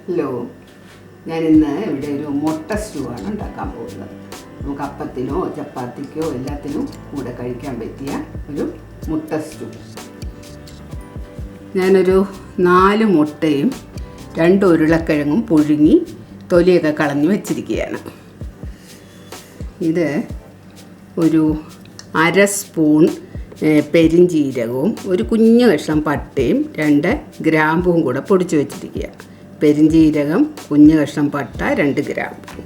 Hello, ഞാനിന്ന് ഇവിടെ ഒരു മുട്ട സ്റ്റൂ ആണ് ഉണ്ടാക്കാൻ പോകുന്നത്. നമുക്ക് അപ്പത്തിനോ ചപ്പാത്തിക്കോ എല്ലാത്തിനും കൂടെ കഴിക്കാൻ പറ്റിയ ഒരു മുട്ട സ്റ്റൂ. ഞാനൊരു 4 മുട്ടയും 2 ഉരുളക്കിഴങ്ങും പുഴുങ്ങി തൊലിയൊക്കെ കളഞ്ഞ് വെച്ചിരിക്കുകയാണ്. ഇത് ഒരു 1/2 സ്പൂൺ പെരിഞ്ചീരകവും ഒരു കുഞ്ഞു കഷ്ണം പട്ടയും 2 ഗ്രാമ്പും കൂടെ പൊടിച്ച് വെച്ചിരിക്കുക. പെരിഞ്ചീരകം, കുഞ്ഞു കഷ്ണം പട്ട, 2 ഗ്രാമ്പു,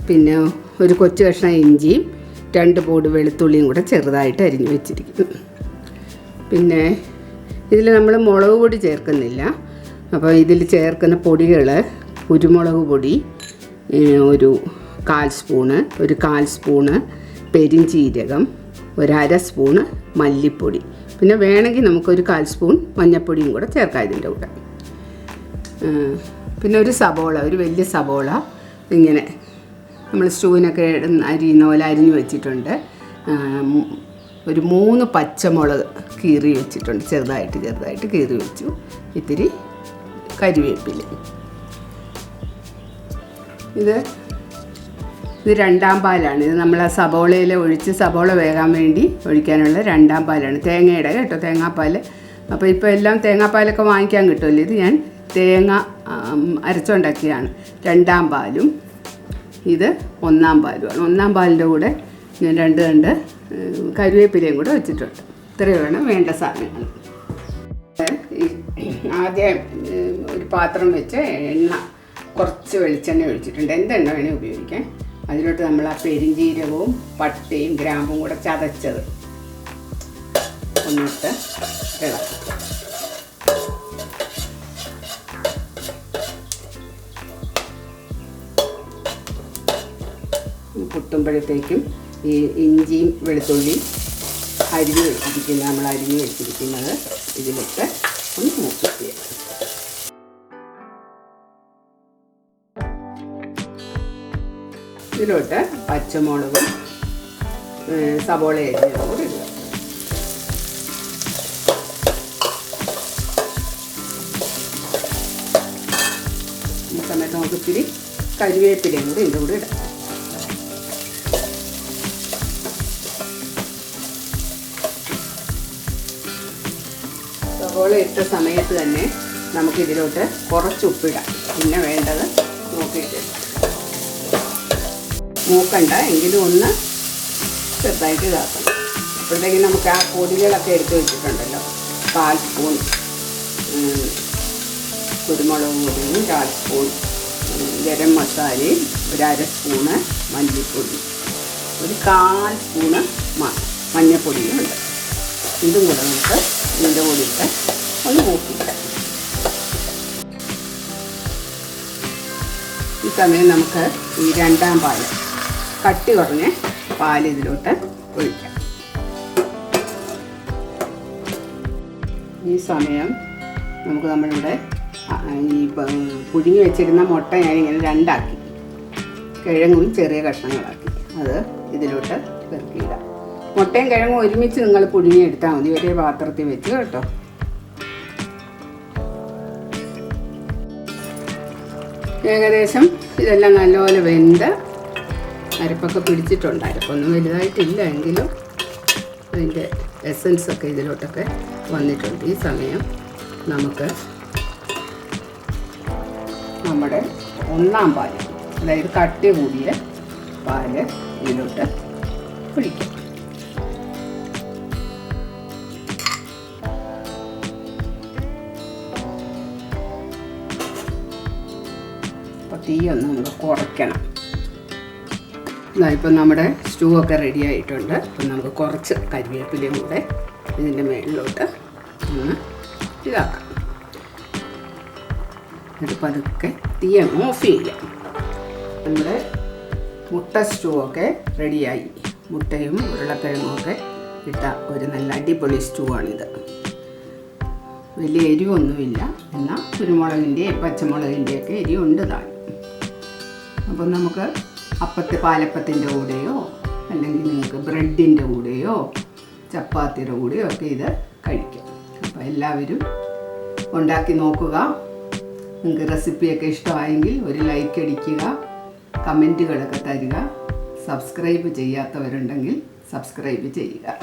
പിന്നെ ഒരു കൊച്ചു കഷ്ണം ഇഞ്ചിയും 2 പൊടി വെളുത്തുള്ളിയും കൂടെ ചെറുതായിട്ട് അരിഞ്ഞ് വെച്ചിരിക്കുന്നു. പിന്നെ ഇതിൽ നമ്മൾ മുളക് പൊടി ചേർക്കുന്നില്ല. അപ്പോൾ ഇതിൽ ചേർക്കുന്ന പൊടികൾ കുരുമുളക് പൊടി ഒരു 1/4 സ്പൂണ് പെരിഞ്ചീരകം, 1/2 സ്പൂണ് മല്ലിപ്പൊടി, പിന്നെ വേണമെങ്കിൽ നമുക്കൊരു 1/4 സ്പൂൺ മഞ്ഞൾപ്പൊടിയും കൂടെ ചേർക്കാം ഇതിൻ്റെ കൂടെ. പിന്നെ ഒരു സബോള, ഒരു വലിയ സബോള ഇങ്ങനെ നമ്മൾ സ്റ്റൂവിനൊക്കെ അരിയുന്ന പോലെ അരിഞ്ഞ് വെച്ചിട്ടുണ്ട്. ഒരു 3 പച്ചമുളക് കീറി വെച്ചിട്ടുണ്ട്, ചെറുതായിട്ട് കീറി വെച്ചു. ഇത്തിരി കരിവേപ്പില. ഇത് 2ാം പാലാണ്. ഇത് നമ്മൾ ആ സബോളയിൽ ഒഴിച്ച് സബോള വേകാൻ വേണ്ടി ഒഴിക്കാനുള്ള 2ാം പാലാണ്. തേങ്ങയുടെ കേട്ടോ, തേങ്ങാപ്പാൽ. അപ്പോൾ ഇപ്പോൾ എല്ലാം തേങ്ങാപ്പാലൊക്കെ വാങ്ങിക്കാൻ കിട്ടുമല്ലോ. ഇത് ഞാൻ തേങ്ങ അരച്ചുണ്ടാക്കിയാണ്. 2ാം പാലും ഇത് 1ാം പാലുമാണ്. 1ാം പാലിൻ്റെ കൂടെ ഞാൻ 2 കരിവേപ്പിലയും കൂടെ വെച്ചിട്ടുണ്ട്. ഇത്രയാണ് വേണ്ട സാധനങ്ങൾ. ആദ്യം ഒരു പാത്രം വെച്ച് കുറച്ച് വെളിച്ചെണ്ണ ഒഴിച്ചിട്ടുണ്ട്. എന്തെണ്ണ വേണേൽ ഉപയോഗിക്കാം. അതിലോട്ട് നമ്മൾ ആ പെരിഞ്ചീരകവും പട്ടയും ഗ്രാമ്പും കൂടെ ചതച്ചത് ഒന്നിട്ട് ഇളക്കും. പൊട്ടുമ്പോഴത്തേക്കും ഈ ഇഞ്ചിയും വെളുത്തുള്ളിയും അരിഞ്ഞ് വെച്ചിരിക്കുന്നത് ഇതിലിട്ട് ഒന്ന് മൂപ്പിക്കുക. ഇതിലോട്ട് പച്ചമുളകും സബോള അരിഞ്ഞതും കൂടി ഇടുക. ഈ സമയത്ത് നമുക്ക് ഇത്തിരി കരിവേപ്പിലയും കൂടി ഇതിൻ്റെ കൂടെ ഇടാം. സബോള ഇട്ട സമയത്ത് തന്നെ നമുക്കിതിലോട്ട് കുറച്ച് ഉപ്പിടാം. പിന്നെ വേണ്ടത് നോക്കിയിട്ട് മൂക്കണ്ട, എങ്കിലും ഒന്ന് ചെറുതായിട്ട് ഇതാക്കണം. അപ്പോഴത്തേക്കും നമുക്ക് ആ പൊടികളൊക്കെ എടുത്ത് വെച്ചിട്ടുണ്ടല്ലോ. 1/4 സ്പൂൺ കുരുമുളക് പൊടിയും, 1/4 സ്പൂൺ ഗരം മസാലയും, 1/2 സ്പൂണ് മല്ലിപ്പൊടി, ഒരു 1/4 സ്പൂണ് മഞ്ഞൾപ്പൊടിയും ഉണ്ട്. ഇതും കൂടെ നമുക്ക് ഇതിൻ്റെ കൂടെ ഇട്ട് ഒന്ന് മൂക്കിയിടാം. ഈ സമയം നമുക്ക് ഈ 2ാം പാല്, കട്ടി കുറഞ്ഞ പാൽ ഇതിലോട്ട് ഒഴിക്കാം. ഈ സമയം നമുക്ക് നമ്മളിവിടെ ഈ പുഴുങ്ങി വെച്ചിരുന്ന മുട്ട ഞാനിങ്ങനെ 2ആക്കി, കിഴങ്ങും ചെറിയ കഷ്ണങ്ങളാക്കി അത് ഇതിലോട്ട് പെറുക്കിയിടാം. മുട്ടയും കിഴങ്ങും ഒരുമിച്ച് നിങ്ങൾ പുഴുങ്ങിയെടുത്താൽ മതി, ഒരേ പാത്രത്തിൽ വെച്ച് കേട്ടോ. ഏകദേശം ഇതെല്ലാം നല്ലപോലെ വെന്ത് അരപ്പൊക്കെ പിടിച്ചിട്ടുണ്ട്. അരപ്പൊന്നും വലുതായിട്ടില്ല, എങ്കിലും അതിൻ്റെ എസൻസൊക്കെ ഇതിലോട്ടൊക്കെ വന്നിട്ടുണ്ട്. ഈ സമയം നമുക്ക് നമ്മുടെ 1ാം പാല്, അതായത് കട്ടി കൂടിയ പാല് ഇതിലോട്ട് ഒഴിക്കാം. തീയൊന്ന് നമുക്ക് കുറയ്ക്കണം. ഇപ്പം നമ്മുടെ സ്റ്റൂ ഒക്കെ റെഡി ആയിട്ടുണ്ട്. അപ്പം നമുക്ക് കുറച്ച് കരിവേപ്പിലയും കൂടെ ഇതിൻ്റെ മേളിലോട്ട് ഒന്ന് ഇതാക്കാം. എന്നിട്ട് പതുക്കെ തീ ഓഫ് ചെയ്യാം. നമ്മുടെ മുട്ട സ്റ്റൂ ഒക്കെ റെഡിയായി. മുട്ടയും ഉരുളക്കിഴങ്ങും ഒക്കെ ഇട്ട ഒരു നല്ല അടിപൊളി സ്റ്റൂ ആണിത്. വലിയ എരിവൊന്നുമില്ല, എന്നാൽ കുരുമുളകിൻ്റെയും പച്ചമുളകിൻ്റെയൊക്കെ എരിവുണ്ട് താൻ. അപ്പം നമുക്ക് പാലപ്പത്തിൻ്റെ കൂടെയോ അല്ലെങ്കിൽ നിങ്ങൾക്ക് ബ്രെഡിൻ്റെ കൂടെയോ ചപ്പാത്തിയുടെ കൂടെയോ ഒക്കെ ഇത് കഴിക്കാം. അപ്പോൾ എല്ലാവരും ഉണ്ടാക്കി നോക്കുക. നിങ്ങൾക്ക് റെസിപ്പിയൊക്കെ ഇഷ്ടമായെങ്കിൽ ഒരു ലൈക്ക് അടിക്കുക, കമൻറ്റുകളൊക്കെ തരിക. സബ്സ്ക്രൈബ് ചെയ്യാത്തവരുണ്ടെങ്കിൽ സബ്സ്ക്രൈബ് ചെയ്യുക.